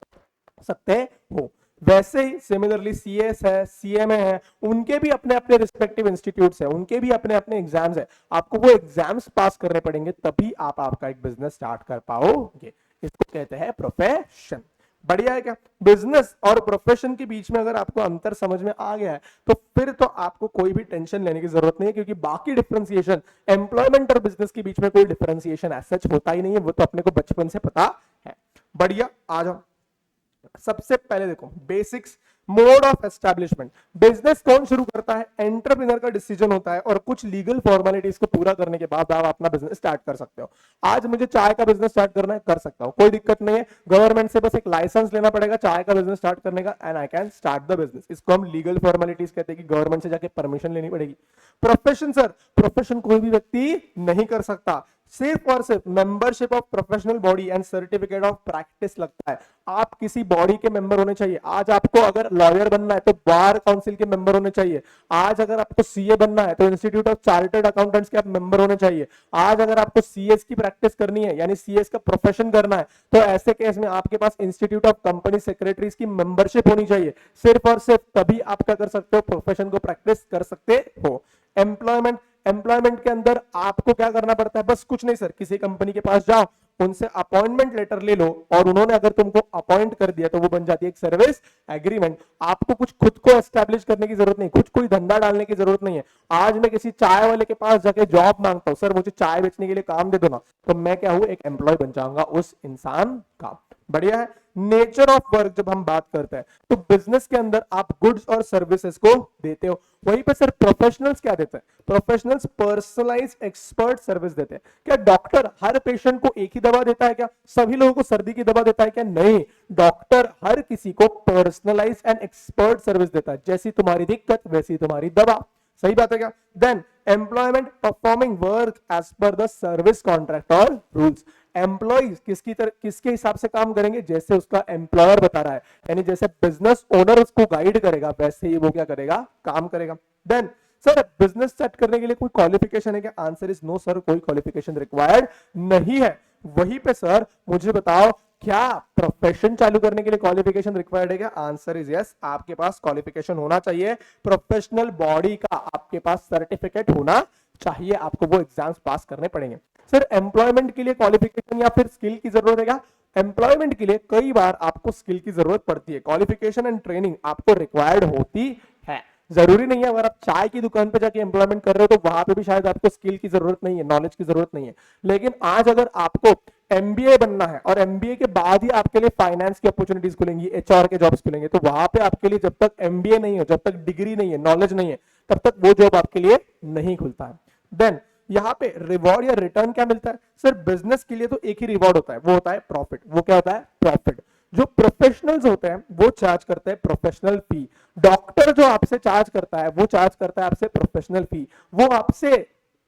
सकते हो। वैसे ही सिमिलरली सीएस है, सीएमए है, उनके भी अपने अपने रिस्पेक्टिव इंस्टीट्यूट्स है, उनके भी अपने अपने एग्जाम्स है। आपको वो एग्जाम्स पास करने पड़ेंगे तभी आप आपका एक बिजनेस स्टार्ट कर पाओगे। इसको कहते हैं प्रोफेशन। बढ़िया है क्या? बिजनेस और प्रोफेशन के बीच में अगर आपको अंतर समझ में आ गया है तो फिर तो आपको कोई भी टेंशन लेने की जरूरत नहीं है, क्योंकि बाकी डिफरेंशिएशन, एम्प्लॉयमेंट और बिजनेस के बीच में कोई डिफरेंशिएशन ऐसा होता ही नहीं है, वो तो अपने को बचपन से पता है। बढ़िया, आ जाओ। सबसे पहले देखो basics, mode of establishment. Business कौन शुरू करता है? एंटरप्रेन्योर का डिसीजन होता है और कुछ लीगल फॉर्मेलिटीज को पूरा करने के बाद आप अपना बिजनेस स्टार्ट कर सकते हो। आज मुझे चाय का बिजनेस स्टार्ट करना है, कर सकता हूं, कोई दिक्कत नहीं है। गवर्नमेंट से बस एक लाइसेंस लेना पड़ेगा चाय का बिजनेस स्टार्ट करने का, and I can start the business. इसको हम लीगल फॉर्मेलिटीज कहते हैं कि गवर्नमेंट से जाके परमिशन लेनी पड़ेगी। प्रोफेशन सर, प्रोफेशन कोई भी व्यक्ति नहीं कर सकता। सिर्फ और सिर्फ membership of professional body and certificate of practice लगता है। आप किसी बॉडी के मेंबर होने चाहिए। आज आपको अगर लॉयर बनना है तो बार काउंसिल के मेंबर होने चाहिए। आज अगर आपको सीए बनना है तो इंस्टीट्यूट ऑफ चार्टर्ड अकाउंटेंट्स के आप मेंबर होने चाहिए। आज अगर आपको सीएस की प्रैक्टिस करनी है यानी सीएस का प्रोफेशन करना है तो ऐसे केस में आपके पास इंस्टीट्यूट ऑफ कंपनी सेक्रेटरीज की मेंबरशिप होनी चाहिए। सिर्फ और सिर्फ तभी आप क्या कर सकते हो, प्रोफेशन को प्रैक्टिस कर सकते हो। एम्प्लॉयमेंट, एम्प्लॉयमेंट के अंदर आपको क्या करना पड़ता है, बस कुछ नहीं सर, किसी कंपनी के पास जाओ, उनसे अपॉइंटमेंट लेटर ले लो और उन्होंने अगर तुमको अपॉइंट कर दिया तो वो बन जाती है एक सर्विस एग्रीमेंट। आपको कुछ खुद को एस्टैब्लिश करने की जरूरत नहीं, कुछ कोई धंधा डालने की जरूरत नहीं है। आज मैं किसी चाय वाले के पास जाके जॉब मांगता हूं, सर मुझे चाय बेचने के लिए काम दे दो ना, तो मैं क्या हूं, एक एम्प्लॉय बन जाऊंगा उस इंसान का। बढ़िया है। नेचर ऑफ वर्क जब हम बात करते हैं तो बिजनेस के अंदर आप गुड्स और सर्विसेज को देते हो। वहीं पे सर प्रोफेशनल्स क्या देते हैं, प्रोफेशनल्स पर्सनलाइज एक्सपर्ट सर्विस देते हैं। क्या डॉक्टर हर पेशेंट को एक ही दवा देता है क्या, सभी लोगों को सर्दी की दवा देता है क्या, नहीं। डॉक्टर हर किसी को पर्सनलाइज एंड एक्सपर्ट सर्विस देता है, जैसी तुम्हारी दिक्कत वैसी तुम्हारी दवा। सही बात है क्या। Then employment, performing work as per the service contract और रूल्स। एम्प्लॉइज किसके हिसाब से काम करेंगे, जैसे उसका एम्प्लॉयर बता रहा है, यानी जैसे बिजनेस ओनर उसको गाइड करेगा वैसे ही वो क्या करेगा, काम करेगा। देन सर बिजनेस सेट करने के लिए कोई क्वालिफिकेशन है क्या, आंसर इज नो सर, कोई क्वालिफिकेशन रिक्वायर्ड नहीं है। वहीं पे सर मुझे बताओ क्या प्रोफेशन चालू करने के लिए क्वालिफिकेशन रिक्वायर्ड है क्या, आंसर इज यस, आपके पास क्वालिफिकेशन होना चाहिए, प्रोफेशनल बॉडी का आपके पास सर्टिफिकेट होना चाहिए, आपको वो एग्जाम्स पास करने पड़ेंगे। सर एम्प्लॉयमेंट के लिए क्वालिफिकेशन या फिर स्किल की जरूरत है क्या, एम्प्लॉयमेंट के लिए कई बार आपको स्किल की जरूरत पड़ती है, क्वालिफिकेशन एंड ट्रेनिंग आपको रिक्वायर्ड होती है। जरूरी नहीं है अगर आप चाय की दुकान पे जाके एम्प्लॉयमेंट कर रहे हो तो वहां पे भी शायद आपको स्किल की जरूरत नहीं है, नॉलेज की जरूरत नहीं है। लेकिन आज अगर आपको एमबीए बनना है और एमबीए के बाद ही आपके लिए फाइनेंस की अपॉर्चुनिटीज खुलेंगी, एचआर के जॉब्स खुलेंगे, तो वहां पे आपके लिए जब तक एमबीए नहीं हो, जब तक डिग्री नहीं है, नॉलेज नहीं है, तब तक वो जॉब आपके लिए नहीं खुलता है। देन यहाँ पे रिवॉर्ड या रिटर्न क्या मिलता है, सर बिजनेस के लिए तो एक ही रिवॉर्ड होता है, वो होता है प्रॉफिट। वो क्या होता है, प्रॉफिट। जो प्रोफेशनल्स होते हैं वो चार्ज करते हैं प्रोफेशनल फी। डॉक्टर जो आपसे चार्ज करता है वो चार्ज करता है आपसे प्रोफेशनल फी। वो आपसे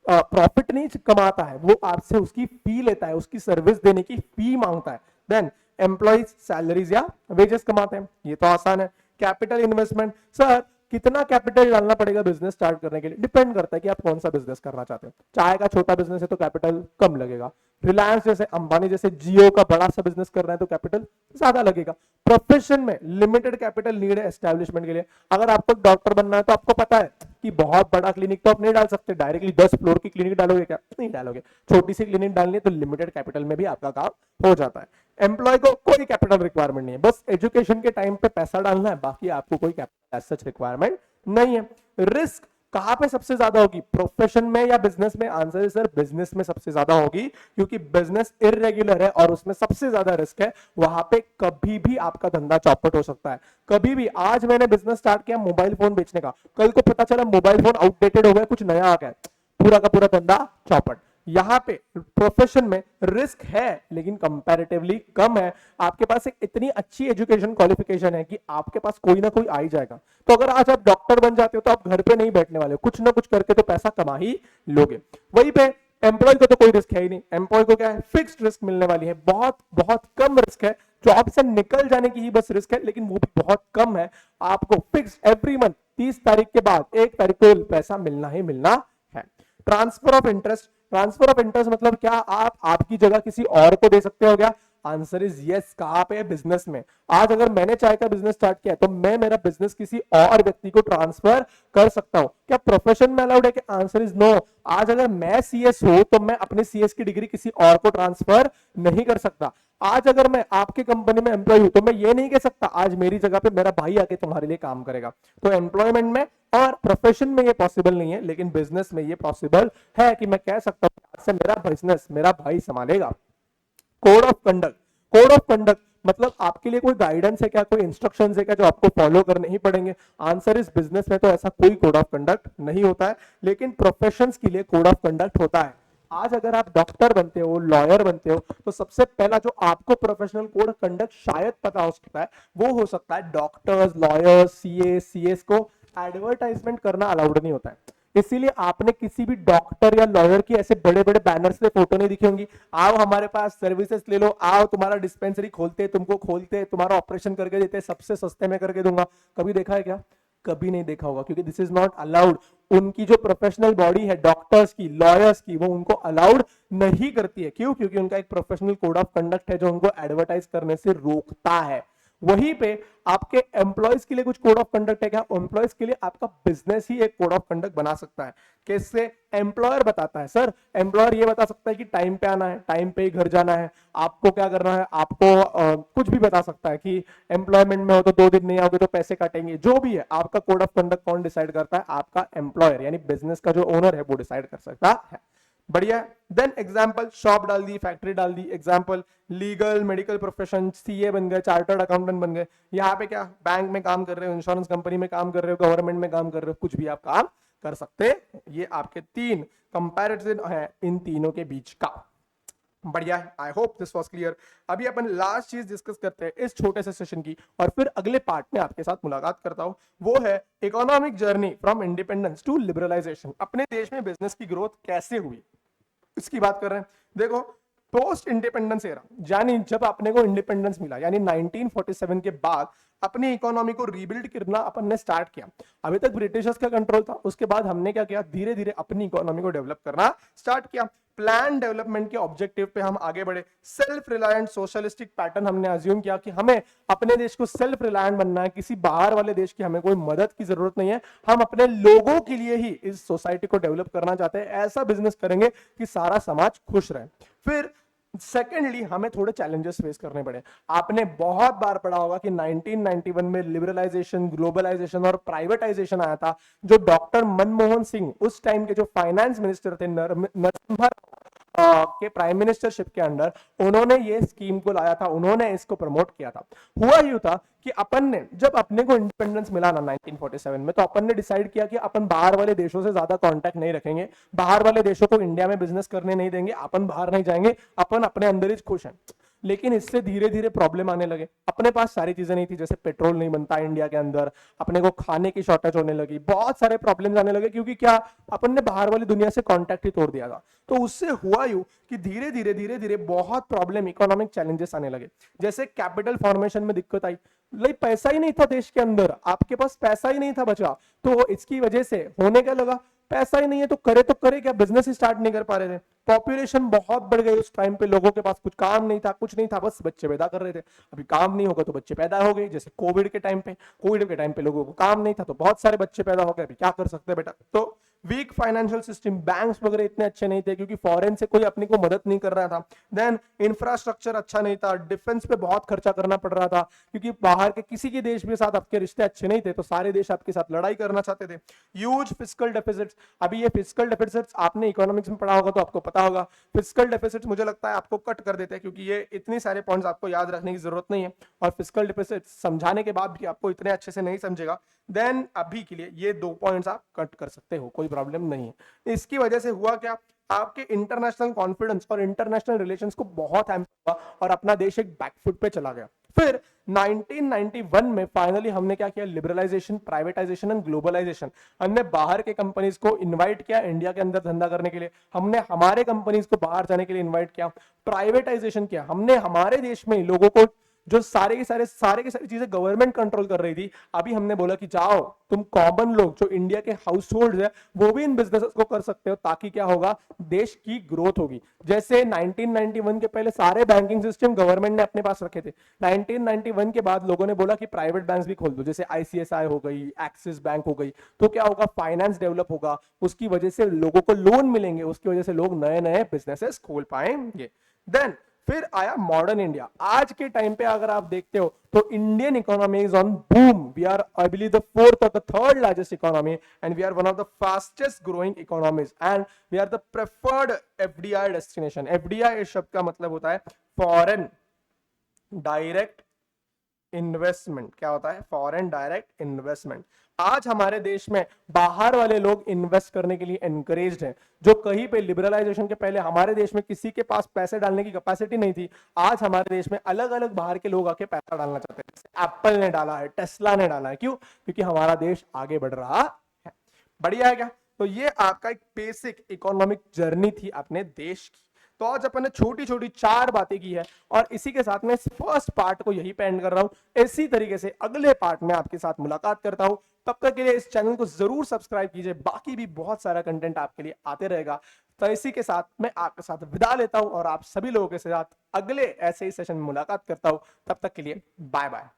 प्रॉफिट नहीं कमाता है, वो आपसे उसकी फी लेता है, उसकी सर्विस देने की फी मांगता है। देन एम्प्लॉइज सैलरीज या वेजेस कमाते हैं, ये तो आसान है। कैपिटल इन्वेस्टमेंट, सर कितना कैपिटल डालना पड़ेगा बिजनेस स्टार्ट करने के लिए, डिपेंड करता है कि आप कौन सा बिजनेस करना चाहते हैं। चाय का छोटा बिजनेस है तो कैपिटल कम लगेगा, रिलायंस जैसे, अंबानी जैसे, जियो का बड़ा सा बिजनेस कर रहे हैं तो कैपिटल ज्यादा लगेगा। प्रोफेशन में लिमिटेड कैपिटल नीड है एस्टैब्लिशमेंट के लिए। अगर आपको डॉक्टर बनना है तो आपको पता है कि बहुत बड़ा क्लिनिक तो आप नहीं डाल सकते, डायरेक्टली 10 फ्लोर की क्लिनिक डालोगे क्या, नहीं डालोगे। छोटी सी क्लिनिक डालनी है तो लिमिटेड कैपिटल में भी आपका काम हो जाता है। एम्प्लॉय को कोई कैपिटल रिक्वायरमेंट नहीं है, बस एजुकेशन के टाइम पे पैसा डालना है, बाकी आपको कोई कैपिटल एज सच रिक्वायरमेंट नहीं है। रिस्क कहां पे सबसे ज्यादा होगी, प्रोफेशन में या बिजनेस में, आंसर है सर बिजनेस में सबसे ज्यादा होगी, क्योंकि बिजनेस इररेगुलर है और उसमें सबसे ज्यादा रिस्क है। वहां पे कभी भी आपका धंधा चौपट हो सकता है, कभी भी। आज मैंने बिजनेस स्टार्ट किया मोबाइल फोन बेचने का, कल को पता चला मोबाइल फोन आउटडेटेड हो गया, कुछ नया आ गया, पूरा का पूरा धंधा चौपट। यहां पे प्रोफेशन में रिस्क है लेकिन कंपैरेटिवली कम है। आपके पास एक इतनी अच्छी एजुकेशन क्वालिफिकेशन है कि आपके पास कोई ना कोई आ ही जाएगा। तो अगर आज आप डॉक्टर बन जाते हो तो आप घर पे नहीं बैठने वाले हो, कुछ ना कुछ करके तो पैसा कमा ही लोगे। वहीं पे एम्प्लॉय को तो कोई रिस्क है ही नहीं, एम्प्लॉय को क्या है, फिक्स्ड रिस्क मिलने वाली है, बहुत बहुत कम रिस्क है। जॉब से निकल जाने की ही बस रिस्क है, लेकिन वो भी बहुत कम है। आपको फिक्स एवरी मंथ 30 तारीख के बाद 1 तारीख को पैसा मिलना ही मिलना है। Transfer of interest, transfer of interest मतलब क्या, आप आपकी जगह किसी और को दे सकते हो क्या, आंसर इज यस। कहां पे, बिजनेस में। आज अगर मैंने चाय का बिजनेस स्टार्ट किया तो मैं मेरा बिजनेस किसी और व्यक्ति को ट्रांसफर कर सकता हूं। क्या प्रोफेशन में अलाउड है कि, आंसर इज नो। आज अगर मैं सीएस हूं तो मैं अपनी सीएस की डिग्री किसी और को ट्रांसफर नहीं कर सकता। आज अगर मैं आपकी कंपनी में एम्प्लॉय हूं तो मैं ये नहीं कह सकता आज मेरी जगह पे मेरा भाई आके तुम्हारे लिए काम करेगा। तो एम्प्लॉयमेंट में और प्रोफेशन में ये पॉसिबल नहीं है, लेकिन बिजनेस में ये पॉसिबल है कि मैं कह सकता हूं आज से मेरा बिजनेस मेरा भाई संभालेगा। Code of conduct, code of conduct मतलब आपके लिए कोई गाइडेंस है क्या, कोई इंस्ट्रक्शंस है क्या जो आपको फॉलो करने ही पड़ेंगे, आंसर इस बिजनेस में तो ऐसा कोई कोड ऑफ कंडक्ट नहीं होता है, लेकिन प्रोफेशंस के लिए कोड ऑफ कंडक्ट होता है। आज अगर आप डॉक्टर बनते हो, लॉयर बनते हो, तो सबसे पहला जो आपको प्रोफेशनल कोड ऑफ कंडक्ट शायद पता हो सकता है वो हो सकता है डॉक्टर्स, लॉयर्स, सीए, सीएस को एडवर्टाइजमेंट करना अलाउड नहीं होता है। इसीलिए आपने किसी भी डॉक्टर या लॉयर की ऐसे बड़े बड़े बैनर्स पे फोटो नहीं दिखी होंगी, आओ हमारे पास सर्विसेज ले लो, आओ तुम्हारा डिस्पेंसरी खोलते, तुमको खोलते, तुम्हारा ऑपरेशन करके देते, सबसे सस्ते में करके दूंगा। कभी देखा है क्या? कभी नहीं देखा होगा, क्योंकि दिस इज नॉट अलाउड। उनकी जो प्रोफेशनल बॉडी है डॉक्टर्स की, लॉयर्स की, वो उनको अलाउड नहीं करती है। क्यों? क्योंकि उनका एक प्रोफेशनल कोड ऑफ कंडक्ट है जो उनको एडवर्टाइज करने से रोकता है। वहीं पे आपके एम्प्लॉयज के लिए कुछ कोड ऑफ कंडक्ट है क्या? एम्प्लॉयज के लिए आपका बिजनेस ही एक कोड ऑफ कंडक्ट बना सकता है। कैसे? एम्प्लॉयर बताता है। सर, एम्प्लॉयर ये बता सकता है कि टाइम पे आना है, टाइम पे ही घर जाना है, आपको क्या करना है, आपको कुछ भी बता सकता है कि एम्प्लॉयमेंट में हो तो 2 दिन नहीं आओगे तो पैसे काटेंगे। जो भी है आपका कोड ऑफ कंडक्ट कौन डिसाइड करता है? आपका एम्प्लॉयर, यानी बिजनेस का जो ओनर है वो डिसाइड कर सकता है। बढ़िया। देन एग्जाम्पल, शॉप डाल दी, फैक्ट्री डाल दी। Example, legal medical profession, CA बन गए, चार्टर्ड अकाउंटेंट बन गए। यहाँ पे क्या, बैंक में काम कर रहे हो, इंश्योरेंस कंपनी में काम कर रहे हो, गवर्नमेंट में काम कर रहे हो, कुछ भी आप काम कर सकते। ये आपके 3 कंपैरिजन है इन तीनों के बीच का। बढ़िया है, I hope this was clear. अभी अपन लास्ट चीज डिस्कस करते हैं इस छोटे से सेशन की, और फिर अगले पार्ट में आपके साथ मुलाकात करता हूं। वो है economic journey from independence to liberalisation. अपने देश में बिजनेस की ग्रोथ कैसे हुई, इसकी बात कर रहे हैं। देखो, पोस्ट इंडिपेंडेंस एरा, यानी जब अपने को इंडिपेंडेंस मिला, यानी 1947 के बाद अपनी इकोनॉमी को रीबिल्ड करना अपन ने स्टार्ट किया। अभी तक ब्रिटिशर्स का कंट्रोल था, उसके बाद हमने क्या किया, धीरे धीरे अपनी इकोनॉमी को डेवलप करना स्टार्ट किया। प्लान डेवलपमेंट के ऑब्जेक्टिव पे हम आगे बढ़े। सेल्फ रिलायंट सोशलिस्टिक पैटर्न हमने अज्यूम किया कि हमें अपने देश को सेल्फ रिलायंट बनना है, किसी बाहर वाले देश की हमें कोई मदद की जरूरत नहीं है, हम अपने लोगों के लिए ही इस सोसाइटी को डेवलप करना चाहते हैं। ऐसा बिजनेस करेंगे कि सारा समाज खुश रहे। फिर सेकेंडली हमें थोड़े चैलेंजेस फेस करने पड़े। आपने बहुत बार पढ़ा होगा कि 1991 में लिबरलाइजेशन, ग्लोबलाइजेशन और प्राइवेटाइजेशन आया था। जो डॉक्टर मनमोहन सिंह, उस टाइम के जो फाइनेंस मिनिस्टर थे, नरसिम्हा के प्राइम मिनिस्टरशिप के अंडर, उन्होंने ये स्कीम को लाया था, उन्होंने इसको प्रमोट किया था। हुआ ही था कि अपन ने, जब अपने को इंडिपेंडेंस मिला ना 1947 में, तो अपन ने डिसाइड किया कि अपन बाहर वाले देशों से ज्यादा कांटेक्ट नहीं रखेंगे, बाहर वाले देशों को इंडिया में बिजनेस करने नहीं देंगे, अपन बाहर नहीं जाएंगे, अपन अपने अंदर ही खुश हैं। लेकिन इससे धीरे धीरे प्रॉब्लम आने लगे। अपने पास सारी चीजें नहीं थी, जैसे पेट्रोल नहीं बनता इंडिया के अंदर, अपने को खाने की शॉर्टेज होने लगी, बहुत सारे प्रॉब्लम्स आने लगे, क्योंकि क्या, अपन ने बाहर वाली दुनिया से कांटेक्ट ही तोड़ दिया था। तो उससे हुआ यूं कि धीरे धीरे बहुत प्रॉब्लम, इकोनॉमिक चैलेंजेस आने लगे। जैसे कैपिटल फॉर्मेशन में दिक्कत आई, लाइक पैसा ही नहीं था देश के अंदर, आपके पास पैसा ही नहीं था बचा। तो इसकी वजह से होने क्या लगा, पैसा ही नहीं है तो करे क्या, बिजनेस ही स्टार्ट नहीं कर पा रहे थे। पॉपुलेशन बहुत बढ़ गई उस टाइम पे, लोगों के पास कुछ काम नहीं था, कुछ नहीं था, बस बच्चे पैदा कर रहे थे। अभी काम नहीं होगा तो बच्चे पैदा हो गए। जैसे कोविड के टाइम पे लोगों को काम नहीं था तो बहुत सारे बच्चे पैदा हो गए। अभी क्या कर सकते हैं बेटा। तो वीक फाइनेंशियल सिस्टम, बैंक्स वगैरह इतने अच्छे नहीं थे, क्योंकि फॉरेन से कोई अपनी को मदद नहीं कर रहा था। देन इंफ्रास्ट्रक्चर अच्छा नहीं था, डिफेंस पे बहुत खर्चा करना पड़ रहा था, क्योंकि बाहर के किसी के देश के साथ आपके रिश्ते अच्छे नहीं थे, तो सारे देश आपके साथ लड़ाई करना चाहते थे। Huge fiscal deficits. अभी ये फिस्कल डेफिसिट्स आपने इकोनॉमिक्स में पढ़ा होगा तो आपको पता होगा। फिस्कल डेफिसिट्स मुझे लगता है आपको कट कर देते हैं, क्योंकि ये इतने सारे पॉइंट्स आपको याद रखने की जरूरत नहीं है, और फिस्कल डेफिसिट समझाने के बाद भी आपको इतने अच्छे से नहीं समझेगा। देन अभी के लिए ये 2 पॉइंट्स आप कट कर सकते हो, कोई प्रॉब्लम नहीं है। इसकी वजह से हुआ क्या, आपके इंटरनेशनल कॉन्फिडेंस और इंटरनेशनल रिलेशंस को बहुत हैम्पर हुआ, और अपना देश एक बैकफुट पे चला गया। फिर 1991 में फाइनली हमने क्या किया, लिबरलाइजेशन, प्राइवेटाइजेशन एंड ग्लोबलाइजेशन। हमने बाहर के कंपनीज को इनवाइट किया इंडिया के अंदर धंधा करने के लिए, हमने हमारे कंपनीज को बाहर जाने के लिए इनवाइट किया। प्राइवेटाइजेशन किया हमने, हमारे देश में लोगों को, जो सारे की सारी चीजें गवर्नमेंट कंट्रोल कर रही थी, अभी हमने बोला कि जाओ तुम कॉमन लोग जो इंडिया के हाउस होल्ड है वो भी इन बिजनेस को कर सकते हो, ताकि क्या होगा, देश की ग्रोथ होगी। जैसे 1991 के पहले सारे बैंकिंग सिस्टम गवर्नमेंट ने अपने पास रखे थे। 1991 के बाद लोगों ने बोला कि प्राइवेट बैंक भी खोल दो, जैसे आईसीआईसीआई हो गई, एक्सिस बैंक हो गई। तो क्या होगा, फाइनेंस डेवलप होगा, उसकी वजह से लोगों को लोन मिलेंगे, उसकी वजह से लोग नए नए बिजनेसेस खोल पाएंगे। देन फिर आया मॉडर्न इंडिया। आज के टाइम पे अगर आप देखते हो तो Indian economy is on boom. We are I believe the 4th और the 3rd largest economy, and we are one of the fastest growing economies, and we are the preferred FDI destination. FDI शब्द का मतलब होता है फॉरेन डायरेक्ट इन्वेस्टमेंट। क्या होता है, फॉरेन डायरेक्ट इन्वेस्टमेंट। आज हमारे देश में बाहर वाले लोग इन्वेस्ट करने के लिए एनकरेज्ड हैं, जो कहीं पे लिबरलाइजेशन के पहले हमारे देश में किसी के पास पैसे डालने की कैपेसिटी नहीं थी। आज हमारे देश में अलग अलग बाहर के लोग आके पैसा डालना चाहते हैं, जैसे एप्पल ने डाला है, टेस्ला ने डाला है। क्यों? क्योंकि हमारा देश आगे बढ़ रहा है। बढ़िया है क्या? तो ये आपका एक बेसिक इकोनॉमिक जर्नी थी अपने देश की। तो आज अपन ने छोटी छोटी 4 बातें की है और इसी के साथ में इस फर्स्ट पार्ट को यही पे एंड कर रहा हूं। इसी तरीके से अगले पार्ट में आपके साथ मुलाकात करता हूं। तब तक के लिए इस चैनल को जरूर सब्सक्राइब कीजिए, बाकी भी बहुत सारा कंटेंट आपके लिए आते रहेगा। तो इसी के साथ मैं आपके साथ विदा लेता हूं और आप सभी लोगों के साथ अगले ऐसे ही सेशन में मुलाकात करता हूं। तब तक के लिए बाय बाय।